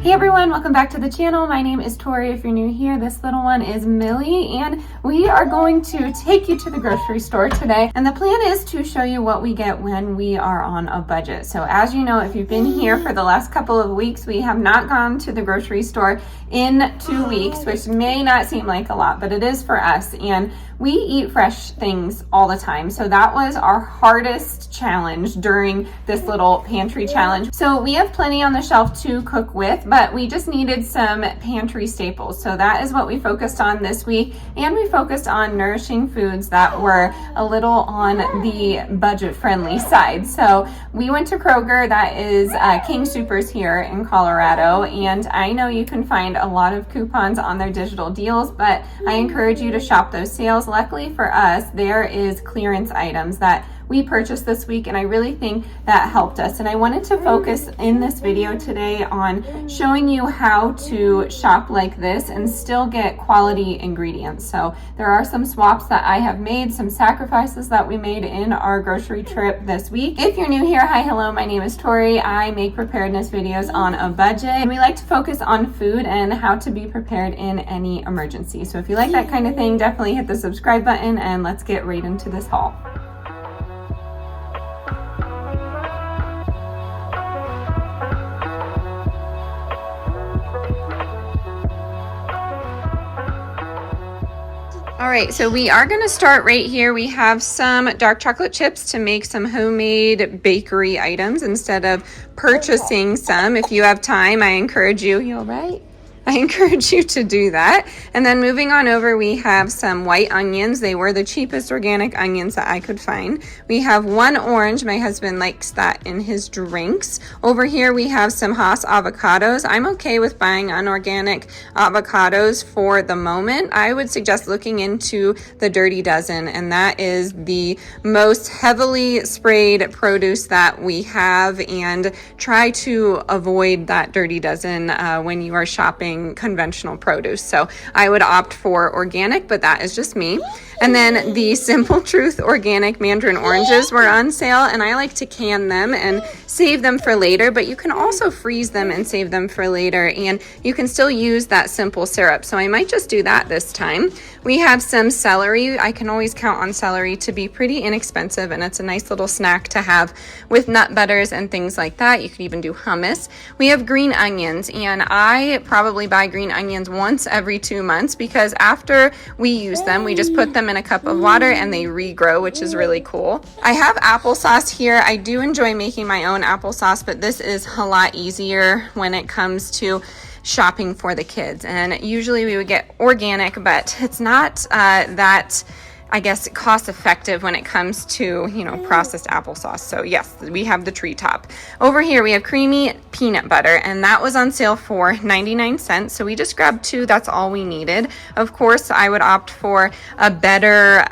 Hey everyone, welcome back to the channel. My name is Tori. If you're new here, this little one is Millie, and we are going to take you to the grocery store today. And the plan is to show you what we get when we are on a budget. So as you know, if you've been here for the last couple of weeks, we have not gone to the grocery store in 2 weeks, which may not seem like a lot, but it is for us. And we eat fresh things all the time. So that was our hardest challenge during this little pantry challenge. So we have plenty on the shelf to cook with, but we just needed some pantry staples. So that is what we focused on this week. And we focused on nourishing foods that were a little on the budget friendly side. So we went to Kroger, that is King Soopers here in Colorado. And I know you can find a lot of coupons on their digital deals, but I encourage you to shop those sales. Luckily for us, there is clearance items that we purchased this week, and I really think that helped us. And I wanted to focus in this video today on showing you how to shop like this and still get quality ingredients. So there are some swaps that I have made, some sacrifices that we made in our grocery trip this week. If you're new here, hi, hello, my name is Tori. I make preparedness videos on a budget, and we like to focus on food and how to be prepared in any emergency. So if you like that kind of thing, definitely hit the subscribe button, and let's get right into this haul. All right, so we are going to start right here. We have some dark chocolate chips to make some homemade bakery items instead of purchasing some. If you have time, I encourage you all right? I encourage you to do that. And then moving on over, we have some white onions. They were the cheapest organic onions that I could find. We have one orange. My husband likes that in his drinks. Over here, we have some Hass avocados. I'm okay with buying unorganic avocados for the moment. I would suggest looking into the Dirty Dozen, and that is the most heavily sprayed produce that we have. And try to avoid that Dirty Dozen when you are shopping conventional produce. So I would opt for organic, but that is just me. And then the Simple Truth organic mandarin oranges were on sale, and I like to can them and save them for later, but you can also freeze them and save them for later, and you can still use that simple syrup. So I might just do that this time. We have some celery. I can always count on celery to be pretty inexpensive, and it's a nice little snack to have with nut butters and things like that. You could even do hummus. We have green onions, and I probably buy green onions once every 2 months because after we use them, we just put them in a cup of water and they regrow, which is really cool. I have applesauce here. I do enjoy making my own applesauce, but this is a lot easier when it comes to shopping for the kids. And usually we would get organic, but it's not that, I guess, cost effective when it comes to, processed applesauce. So yes, we have the treetop. Over here, we have creamy peanut butter, and that was on sale for 99 cents. So we just grabbed 2. That's all we needed. Of course, I would opt for a better,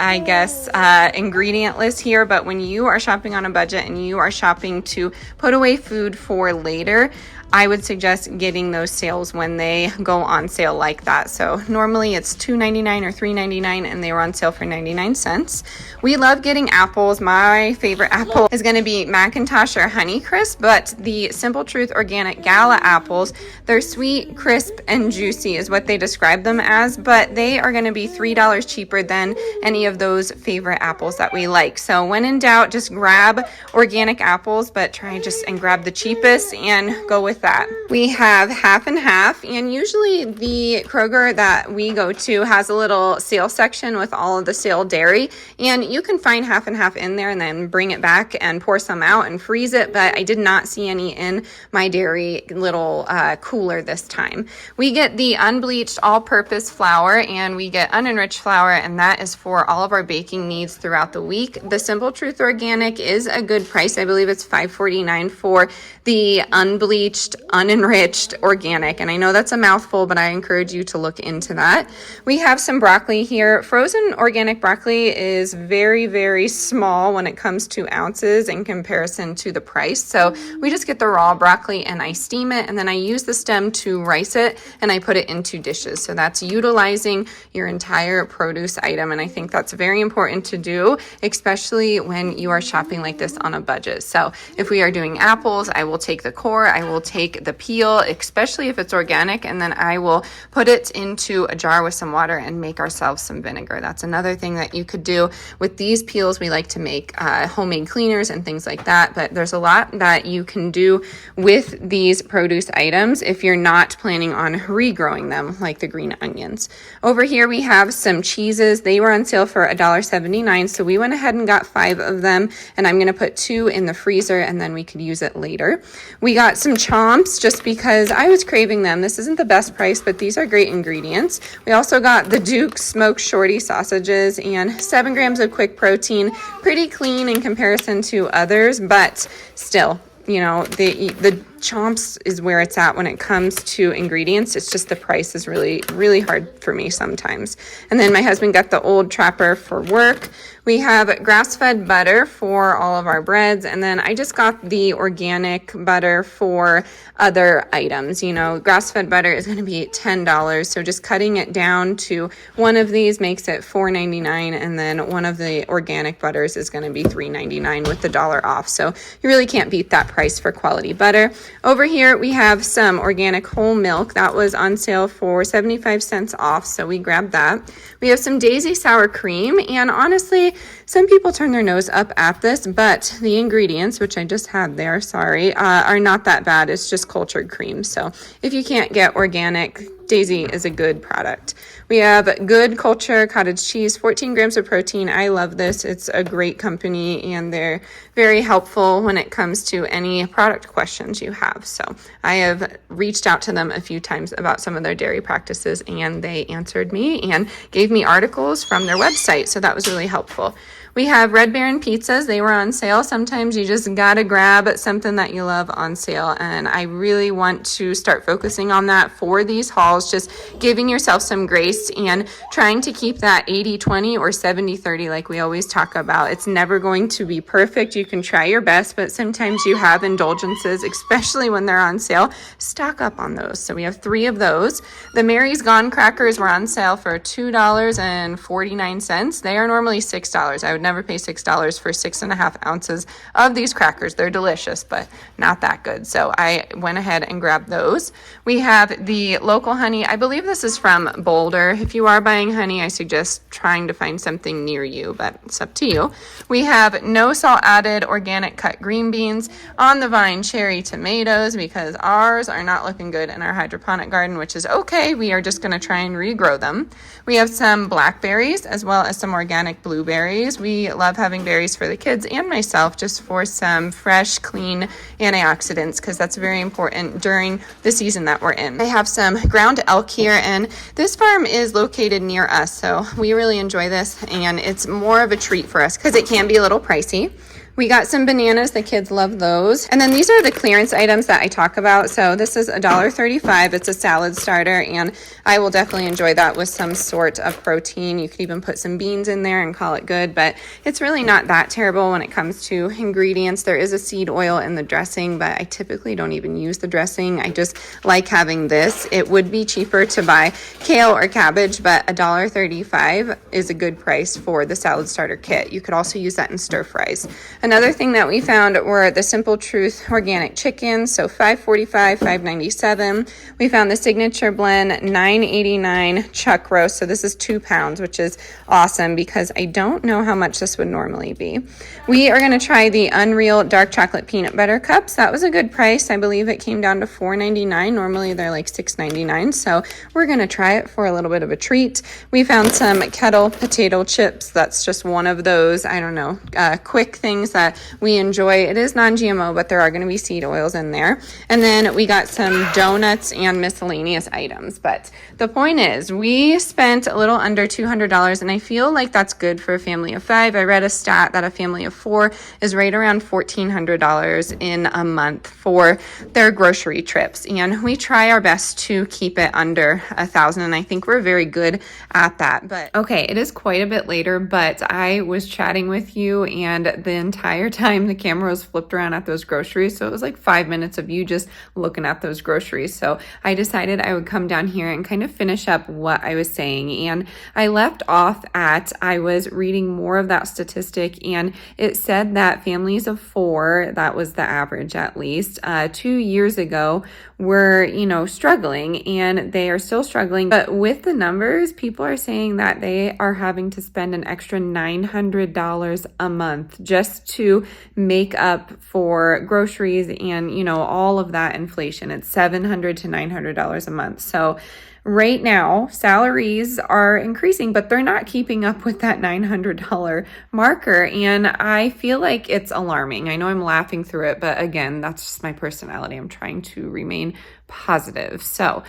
ingredient list here. But when you are shopping on a budget and you are shopping to put away food for later, I would suggest getting those sales when they go on sale like that. So normally it's $2.99 or $3.99, and they were on sale for 99 cents. We love getting apples. My favorite apple is going to be Macintosh or Honeycrisp, but the Simple Truth Organic Gala apples, they're sweet, crisp, and juicy is what they describe them as, but they are going to be $3 cheaper than any of those favorite apples that we like. So when in doubt, just grab organic apples, but try and grab the cheapest and go with that. We have half and half, and usually the Kroger that we go to has a little sale section with all of the sale dairy, and you can find half and half in there and then bring it back and pour some out and freeze it, but I did not see any in my dairy little cooler this time. We get the unbleached all-purpose flour, and we get unenriched flour, and that is for all of our baking needs throughout the week. The Simple Truth Organic is a good price. I believe it's $5.49 for the unbleached, unenriched organic, and I know that's a mouthful, but I encourage you to look into that. We have some broccoli here. Frozen organic broccoli is very, very small when it comes to ounces in comparison to the price, so we just get the raw broccoli and I steam it, and then I use the stem to rice it, and I put it into dishes. So that's utilizing your entire produce item, and I think that's very important to do, especially when you are shopping like this on a budget. So if we are doing apples, I will take the core, I will take take the peel, especially if it's organic, and then I will put it into a jar with some water and make ourselves some vinegar. That's another thing that you could do with these peels. We like to make homemade cleaners and things like that, but there's a lot that you can do with these produce items if you're not planning on regrowing them, like the green onions. Over here we have some cheeses. They were on sale for $1.79, so we went ahead and got 5 of them, and I'm going to put 2 in the freezer and then we could use it later. We got some chomps just because I was craving them. This isn't the best price, but these are great ingredients. We also got the Duke smoked shorty sausages and 7 grams of quick protein. Pretty clean in comparison to others, but still, you know, the chomps is where it's at when it comes to ingredients. It's just the price is really, really hard for me sometimes. And then my husband got the Old Trapper for work. We have grass-fed butter for all of our breads, and then I just got the organic butter for other items. You know, grass-fed butter is going to be $10, so just cutting it down to one of these makes it $4.99, and then one of the organic butters is going to be $3.99 with the $1 off. So you really can't beat that price for quality butter. Over here we have some organic whole milk that was on sale for 75 cents off, so we grabbed that. We have some Daisy sour cream, and honestly, some people turn their nose up at this, but the ingredients, which I just had there, sorry, are not that bad. It's just cultured cream. So if you can't get organic, Daisy is a good product. We have Good Culture cottage cheese, 14 grams of protein. I love this. It's a great company, and they're very helpful when it comes to any product questions you have. So I have reached out to them a few times about some of their dairy practices, and they answered me and gave me articles from their website. So that was really helpful. We have Red Baron pizzas. They were on sale. Sometimes you just gotta grab something that you love on sale, and I really want to start focusing on that for these hauls, just giving yourself some grace and trying to keep that 80-20 or 70-30 like we always talk about. It's never going to be perfect. You can try your best, but sometimes you have indulgences, especially when they're on sale. Stock up on those. So we have 3 of those. The Mary's Gone crackers were on sale for $2.49. They are normally $6. I would never pay $6 for 6.5 ounces of these crackers. They're delicious, but not that good. So I went ahead and grabbed those. We have the local honey. I believe this is from Boulder. If you are buying honey, I suggest trying to find something near you, but it's up to you. We have no salt added organic cut green beans, on the vine cherry tomatoes, because ours are not looking good in our hydroponic garden, which is okay. We are just going to try and regrow them. We have some blackberries as well as some organic blueberries. We love having berries for the kids and myself, just for some fresh, clean antioxidants, because that's very important during the season that we're in. I have some ground elk here, and this farm is located near us, so we really enjoy this, and it's more of a treat for us because it can be a little pricey. We got some bananas. The kids love those. And then these are the clearance items that I talk about. So this is $1.35. It's a salad starter, and I will definitely enjoy that with some sort of protein. You could even put some beans in there and call it good, but it's really not that terrible when it comes to ingredients. There is a seed oil in the dressing, but I typically don't even use the dressing. I just like having this. It would be cheaper to buy kale or cabbage, but $1.35 is a good price for the salad starter kit. You could also use that in stir fries. Another thing that we found were the Simple Truth organic chicken, so $5.45, $5.97. We found the Signature Blend $9.89 chuck roast, so this is 2 pounds, which is awesome because I don't know how much this would normally be. We are going to try the Unreal Dark Chocolate Peanut Butter Cups. That was a good price. I believe it came down to $4.99. Normally they're like $6.99, so we're going to try it for a little bit of a treat. We found some kettle potato chips. That's just one of those, I don't know, quick things that we enjoy. It is non-GMO, but there are going to be seed oils in there. And then we got some donuts and miscellaneous items. But the point is, we spent a little under $200, and I feel like that's good for a family of 5. I read a stat that a family of 4 is right around $1,400 in a month for their grocery trips. And we try our best to keep it under $1,000, and I think we're very good at that. But okay, it is quite a bit later, but I was chatting with you, and the entire entire time the camera was flipped around at those groceries. So it was like 5 minutes of you just looking at those groceries. So I decided I would come down here and kind of finish up what I was saying. And I left off at, I was reading more of that statistic, and it said that families of 4, that was the average at least, 2 years ago were, struggling, and they are still struggling. But with the numbers, people are saying that they are having to spend an extra $900 a month just to make up for groceries and, all of that inflation. It's $700 to $900 a month. So right now, salaries are increasing, but they're not keeping up with that $900 marker. And I feel like it's alarming. I know I'm laughing through it, but again, that's just my personality. I'm trying to remain positive. So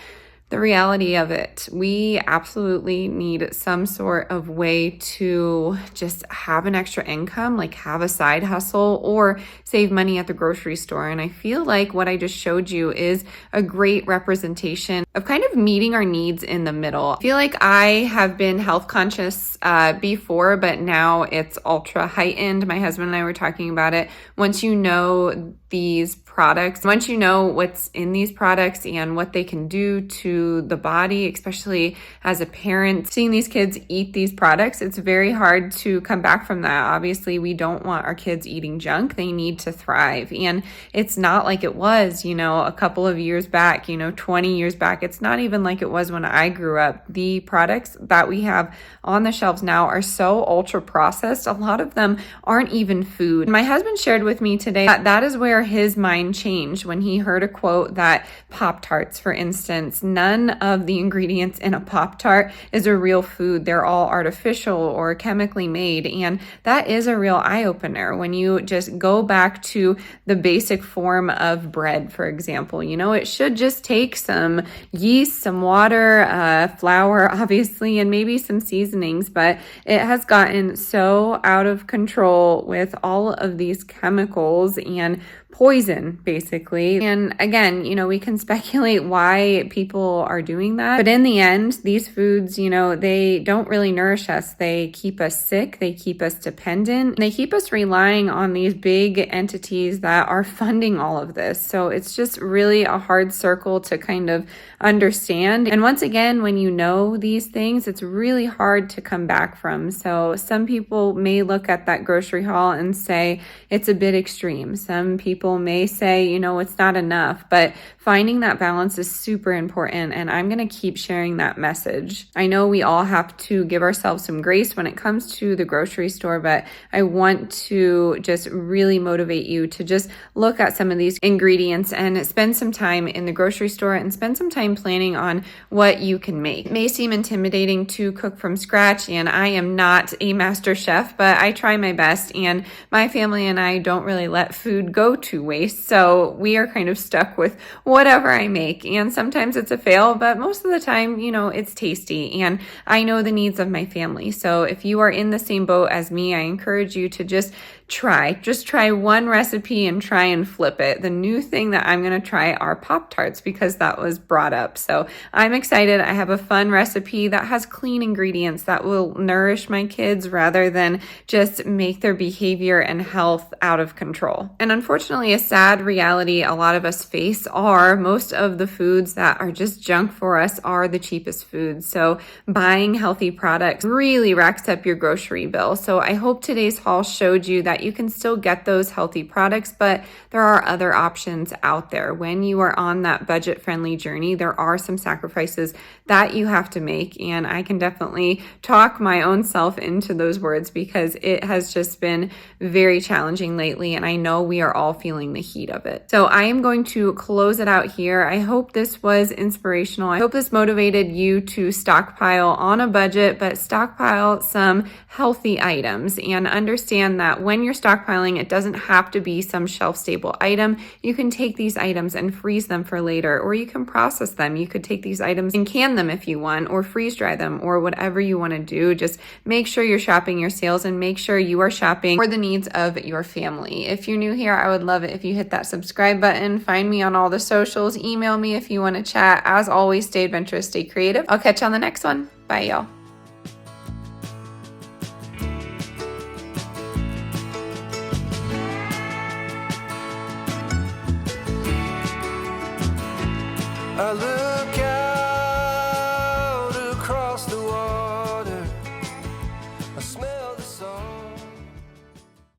the reality of it, we absolutely need some sort of way to just have an extra income, like have a side hustle or save money at the grocery store. And I feel like what I just showed you is a great representation of kind of meeting our needs in the middle. I feel like I have been health conscious before, but now it's ultra heightened. My husband and I were talking about it. Once you know these products, once you know what's in these products and what they can do to the body, especially as a parent, seeing these kids eat these products, it's very hard to come back from that. Obviously, we don't want our kids eating junk. They need to thrive. And it's not like it was, a couple of years back, 20 years back. It's not even like it was when I grew up. The products that we have on the shelves now are so ultra processed. A lot of them aren't even food. My husband shared with me today that is where his mind changed when he heard a quote that Pop-Tarts, for instance, none of the ingredients in a Pop-Tart is a real food. They're all artificial or chemically made. And that is a real eye-opener when you just go back to the basic form of bread, for example. It should just take some yeast, some water, flour, obviously, and maybe some seasonings, but it has gotten so out of control with all of these chemicals and poison, basically. And again, we can speculate why people are doing that. But in the end, these foods, they don't really nourish us. They keep us sick. They keep us dependent. They keep us relying on these big entities that are funding all of this. So it's just really a hard circle to kind of understand. And once again, when you know these things, it's really hard to come back from. So some people may look at that grocery haul and say it's a bit extreme. Some people may say, it's not enough, but finding that balance is super important. And I'm going to keep sharing that message. I know we all have to give ourselves some grace when it comes to the grocery store, but I want to just really motivate you to just look at some of these ingredients and spend some time in the grocery store and spend some time planning on what you can make. It may seem intimidating to cook from scratch, and I am not a master chef, but I try my best, and my family and I don't really let food go to waste. So we are kind of stuck with whatever I make. And sometimes it's a fail, but most of the time, it's tasty. And I know the needs of my family. So if you are in the same boat as me, I encourage you to just try one recipe and try and flip it. The new thing that I'm going to try are Pop-Tarts because that was brought up. So I'm excited. I have a fun recipe that has clean ingredients that will nourish my kids rather than just make their behavior and health out of control. And unfortunately, a sad reality a lot of us face are most of the foods that are just junk for us are the cheapest foods. So buying healthy products really racks up your grocery bill. So I hope today's haul showed you that you can still get those healthy products, but there are other options out there. When you are on that budget-friendly journey, there are some sacrifices that you have to make, and I can definitely talk my own self into those words because it has just been very challenging lately, and I know we are all feeling the heat of it. So I am going to close it out here. I hope this was inspirational. I hope this motivated you to stockpile on a budget, but stockpile some healthy items and understand that when you're stockpiling, it doesn't have to be some shelf-stable item. You can take these items and freeze them for later, or you can process them. You could take these items and can them if you want, or freeze dry them, or whatever you want to do. Just make sure you're shopping your sales and make sure you are shopping for the needs of your family. If you're new here, I would love it if you hit that subscribe button. Find me on all the socials. Email me if you want to chat. As always, stay adventurous, stay creative. I'll catch you on the next one. Bye, y'all.